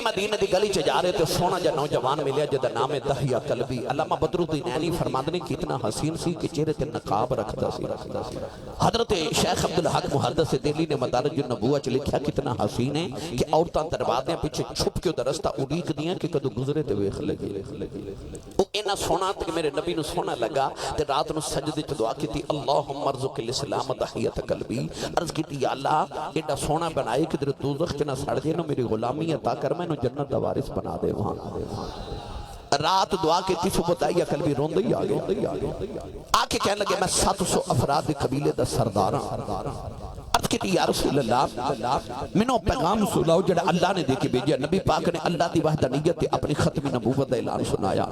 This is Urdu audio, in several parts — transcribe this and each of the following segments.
نبی مدینے دی گلی چ جا رہے تھے سونا جا نوجوان ملیا جدا نام دہیا قلبی علامہ بدرالدین عینی فرماندے نے کتنا حسین سی کہ چہرے تے نقاب رکھدا سی حضرت شیخ عبدالحق محدث دہلی نے مدارج النبوہ چ لکھیا کتنا حسین ہے کہ عورتاں دروازے پیچھے چھپ کے رستہ اڑیک دیاں کہ کدو گزرے تے ویکھ لگے او اینا سونا تے میرے نبی نو سونا لگا تے رات نو سجدے چ دعا کیتی اللہم ارزق الاسلام تحیت قلبی عرض کیتی یا اللہ ایڈا سونا بنائے کہ تیرے دوزخ چ نہ سڑ جے نو میری غلامی عطا کر میں نو جنت دا وارث بنا دے وہاں رات دعا کی تھی صبح تائی قلبی روندہ ہی آگے آکے کہنے لگے میں 700 افراد قبیلے دا سرداراں عرض کی تھی یا رسول اللہ منو پیغام سناؤ جڑا اللہ نے دے کے بھیجیا نبی پاک نے اللہ دی وحدانیت تے اپنی ختمی نبوت دا اعلان سنایا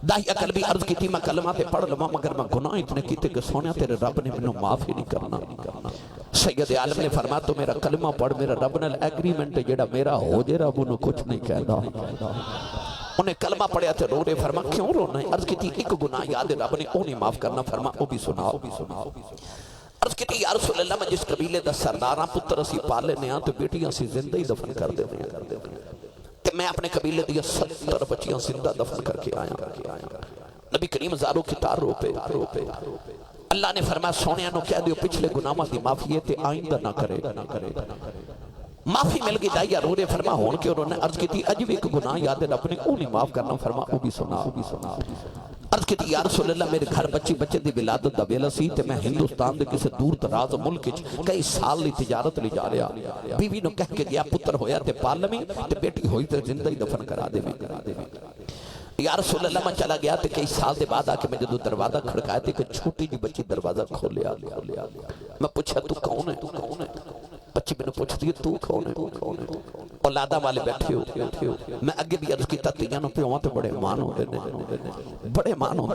داہیہ قلبی عرض کی تھی میں کلمہ تے پڑھ لما مگر میں گناہ اتنے کیتے کہ سونیا تیرے رب نے منو معافی نہیں کرنا سید عالم نے فرمایا تو میرا کلمہ پڑھ میرا رب نے ایگریمنٹ جڑا میرا ہو جے رب انہوں کچھ نہیں کہہ دا انہیں کلمہ پڑھیا تھے رو رہے فرما کیوں رونا ہے عرض کی تھی ایک گناہ یاد رب نے انہیں معاف کرنا فرما او بھی سناؤ عرض کی تھی یا رسول اللہ میں جس قبیلے دا سرداراں پتر اسی پالے نے آن تو بیٹیاں سی زندہ ہی دفن کر دے کہ میں اپنے قبیلے دیا 70 بچیاں زندہ دفن کر کے آیا نبی کریم زارو کی تار رو پہ اللہ نے فرمایا سونیا نو کہہ دیو پچھلے گناہاں دی معافی تے آئندہ نہ کرے معافی مل گئی دائیا رو رے فرما ہون کے انہوں نے عرض کی تھی اجو ایک گناہ یاد ہے اپنے انہیں معاف کرنا فرما او بھی سنا عرض کی تھی یا رسول اللہ میرے گھر بچے دی ولادت دا ویلا سی تے میں ہندوستان دے کسے دور دراز ملک کئی سال لی تجارت لی جا رہا بیوی نو کہہ کے گیا پتر ہویا تے پالمی تے بیٹی ہوئی تے زندہ ہی دفن کرا دے یا رسول اللہ میں چلا گیا تے کئی سال دے بعد آکے میں جدو دروازہ کھڑکایا تے کہ چھوٹی جی بچی دروازہ کھولیا میں پوچھا تو کون ہے بچی میں نے پوچھ دیئے تو کون ہے اولادہ والے بیٹھے ہو میں اگے بھی عرض کی تیاں نو پیوان تے بڑے مان ہو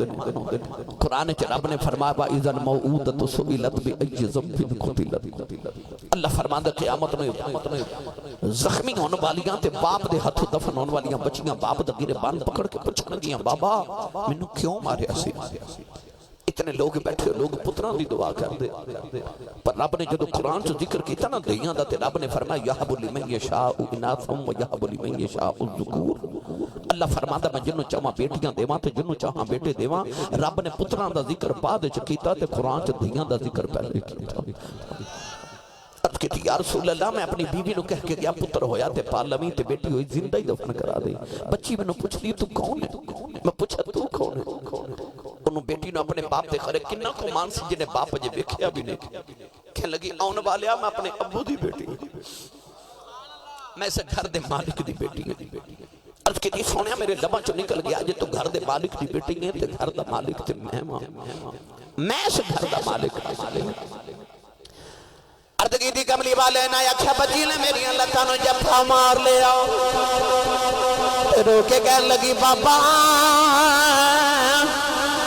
دے قرآن چ رب نے فرمایا با اذن موعودت سئلت بأی ذنب قتلت اللہ فرماندا قیامت میں زخمی ہونے والیاں تے باپ دے ہتھ دفن ہونے والیاں بچیاں باپ دے گربان پکڑ کے پوچھن گیاں بابا مینوں کیوں ماریا سی اتنے لوگ بیٹھے لوگ پتران دی دعا کر دے پر رب نے جدو قرآن سے ذکر کیتا نا دیاں دا تے رب نے فرمایا یحب لمن یشاء اناثا و یحب لمن یشاء الذکور اللہ فرماندا میں جنوں چاہاں بیٹیاں دیواں تے جنوں چاہاں بیٹے دیواں رب نے پتران دا ذکر بعد وچ کیتا تے قرآن چ دیاں دا ذکر پہلے کیتا عرض کی تھی یا رسول اللہ میں اپنی بیوی نو کہہ کے گیا پتر ہویا تے پالمی تے بیٹی ہوئی زندہ ہی دفن کرا دے بچی میں نو پوچھ لی تو کون ہے میں پوچھا تو کون ہے انہوں بیٹی نو اپنے باپ تے خرے کنہ کو مان سی جنہیں باپ جے بیکھیا بھی نہیں کہنے لگی آن والیا میں اپنے ابو دی بیٹی میں اسے گھر دے مالک دی بیٹی عرض کی تھی سونیا میرے لباں چو نکل گیا جے تو گھر دے مالک دی بیٹی ہے تے گھر دا مالک تے میں اسے گھر دا مالک عرض کی تھی کملی والے نا اکھا بچی نے میری اللہ نو جفا مار لے آؤ رو کے کہنے لگی بابا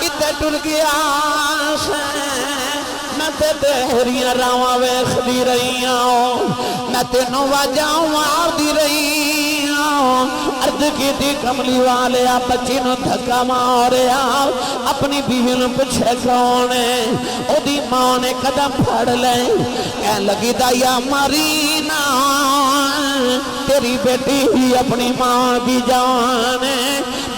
کتے ٹر گیا سے میں تے تیریاں راواں ویکھدی رہی ہوں میں تینوں واجاں مار دی رہی ہوں عرض کی تھی کملی والے بچی نو دھکا ماریا اپنی بیوی نو پچھے کھونے او دی ماں نے قدم پھڑ لے کہنے لگی دایا ماری نا تیری بیٹی ہی اپنی ماں کی جانے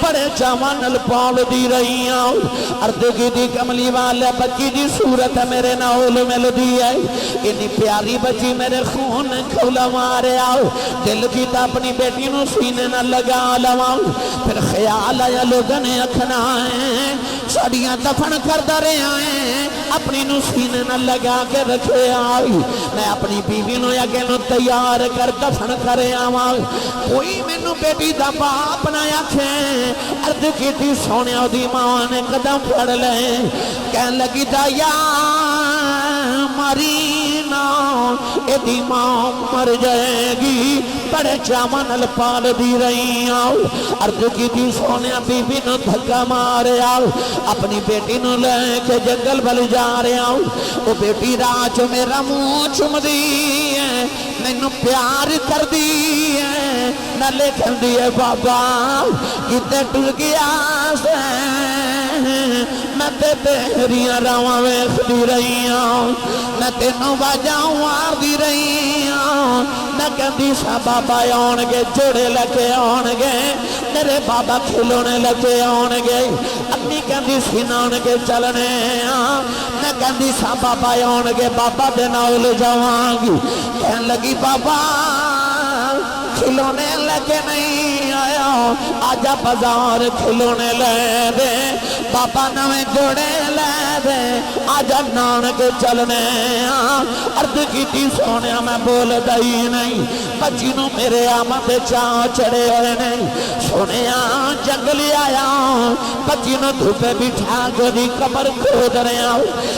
بڑے چاوانل پال دی رہی ہوں عرض کی تھی کملی والے بچی دی صورت میرے ناول مل دی ہے اتنی پیاری بچی میرے خون کھولا مارے آؤ دل کی تا اپنی بیٹی نو سینے نہ لگا لواؤ پھر خیال آیا لوگوں نے اکھنا ہے ساڑیاں دفن کر درے آئیں اپنی نو سینے نہ لگا کے رکھے آئی میں اپنی بیوی نو یا نو تیار کر دفن کرے آواں کوئی میں نو بیٹی دا باپ نہ آکھیں عرض کی تھی سونیا دی ماں نے قدم پھڑ لے کہنے لگی دایا ماری نا اے دی ماں مر جائے گی بڑے چاوانل پال دی رہی آؤ عرض کی تھی سونیا بی بی نو دھکا مارے آؤ اپنی بیٹی نو لے کے جنگل بل جا رہے آؤ وہ بیٹی راج میرا منہ چم دی ہے میں نو پیار کر دی ہے نہ لکھن دی ہے بابا کتے ٹر گیا سے میں تے تیریاں راواں ویکھدی رہی ہاں میں تینوں واجاں ماردی رہی ہاں میں کہندی سا بابا آن گے جوڑے لے کے آن گے میرے بابا کھلونے لے کے آن گے امی کہندی سی نان کے چلنے ہاں میں کہندی سا بابا آن گے بابا دے نال جاواں گی کہن لگی بابا کھلونے لے کے نہیں آیا آجا بازار کھلونے لے دے بابا نویں جوڑے لے دے آجا نان کے چلنے عرض کی تھی سونے میں بول دائی نہیں بچی نو میرے آمد چاہ چڑے ہوئے نہیں سونے جنگلی آیا بچی نو دھوپے بٹھا گوڑی قبر کھود رہے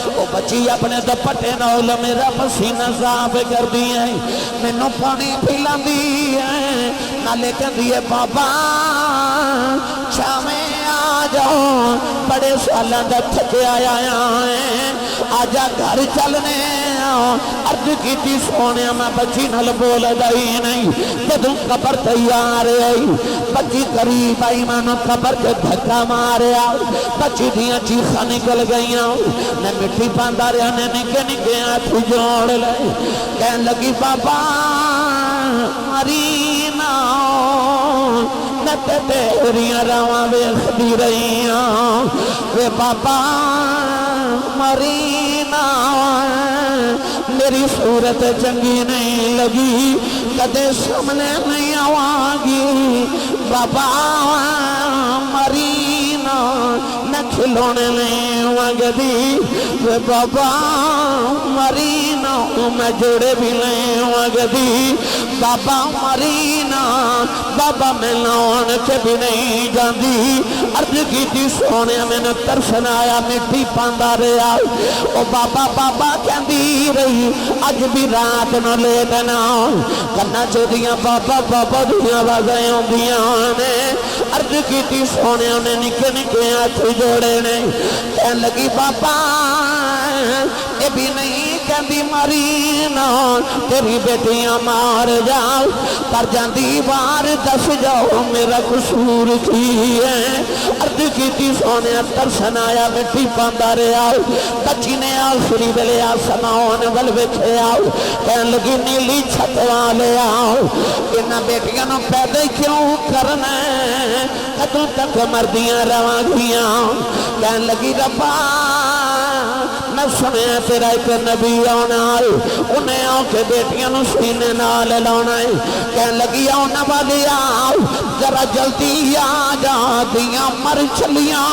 وہ بچی اپنے دپٹے نول میرا پسینہ صاف کر دیئے میں نو پانی پھیلا دیئے نالے کہہ دیئے بابا چھامیں آ جاؤ بڑے سالہ دا تھکے آیا ہیں آجا گھر چلنے عرض کی تھی سونے میں بچی نل بول دائی نہیں جدوں قبر تیار آئی بچی قریب آئی میں قبر کے دھکا مارے آؤ بچی دیاں چیخا نکل گئی آؤ میں مٹی پاندہ رہا نے نکے آتھی جوڑ لے کہن لگی بابا مرینا میں تیریاں راواں ویکھدی رہی ہاں وے بابا مرینا میری صورت چنگی نہیں لگی کدے سامنے نہیں آواگی بابا مرینا میں کھلونے نہیں وگدی وے بابا مرینا میں جوڑے بھی نہیں وگدی بابا مرینا بابا میں لون کے بھی نہیں جاندی عرض کی تھی سونے میں نے ترسن آیا مٹی پاندہ رہا او بابا بابا کہندی رہی آج بھی رات نہ لے دینا کرنا چو دیاں بابا بابا دیاں بازائیں ہوں دیاں نے عرض کی تھی سونے انہیں نکے آتھی جوڑے نے کہن لگی بابا اے بھی نہیں کہندی مرینا تیری بیٹیاں مار جاؤ پر جاندی بار دس جاؤ میرا قصور کی ہے عرض کی تھی سونے ترسن آیا مٹی پاندہ رہے آؤ بچی نے آخری بلے آسمان والوکھے آؤ کہن لگی نیلی چھت والے آؤ انہاں بیٹیاں نو پیدا کیوں کرنا ہے کدوں تک مردیاں رواں گیاں کہن لگی ربا میں سنے تیرا ایک نبی آنا ہے انہیں آؤ کے بیٹیاں نو سینے نال لانا ہے کہن لگی آنا والی آؤ ذرا جلدی آ جا دیاں مر چلیاں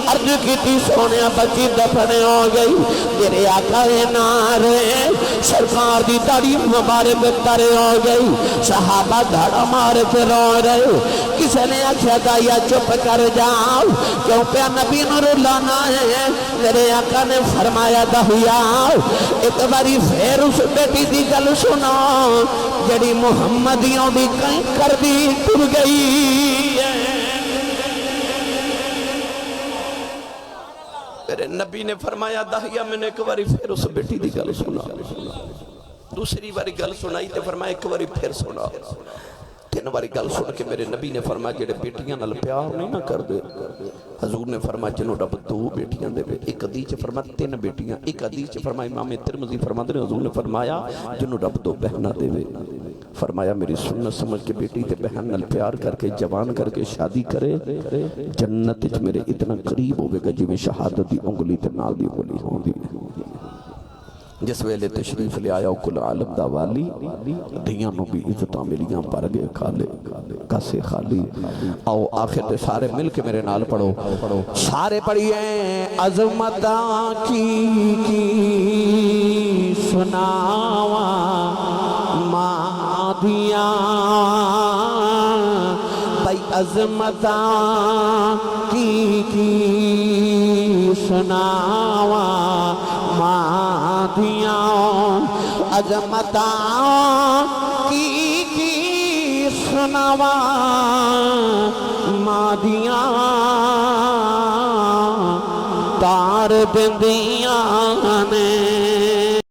عرض کی تھی سونے بچی دفنے ہو گئی میرے آقا نارے سرکار دی داڑھی مبارک ترے ہو گئی صحابہ دھڑا مارے کے رو رہے کسے نے اچھا دایا چپ کر جاؤ کیوں پہ نبی نور لانا ہے میرے آقا نے فرمایا دہیا ایک باری پھر اس بیٹی دی گل سنا جڑی محمدیوں دی کہیں کر دی ٹر گئی میرے نبی نے فرمایا دہیا میں نے ایک باری پھر اس بیٹی دی گل سنا دوسری باری گل سنائی تے فرمایا ایک باری پھر سنا تین باری گل سن کے میرے نبی نے فرمایا جڑے بیٹیاں نال پیار نہیں نہ کر دے حضور نے فرمایا جنہوں رب دو بیٹیاں دے ایک حدیث فرمایا تین بیٹیاں ایک حدیث فرمایا امام ترمذی فرماتے ہیں حضور نے فرمایا جنہوں رب دو بہنہ دے فرمایا میری سنت سمجھ کے بیٹی تے بہن نال پیار کر کے جوان کر کے شادی کرے جنت وچ میرے اتنا قریب ہوگے گا جویں شہادت دی انگلی تے نال دی انگلی ہوندی جس ویلے تشریف لے آیا کل عالم دا والی دیاں نو بھی عزتاں ملیاں پر گئے کھالے کسے خالی آؤ آخر تے سارے مل کے میرے نال پڑھو سارے پڑھئے عظمتاں کی سناواں مادیاں بھائی عظمتاں کی سناواں مادیاں عظمتاں کی سناواں مادیاں تار دندیاں نے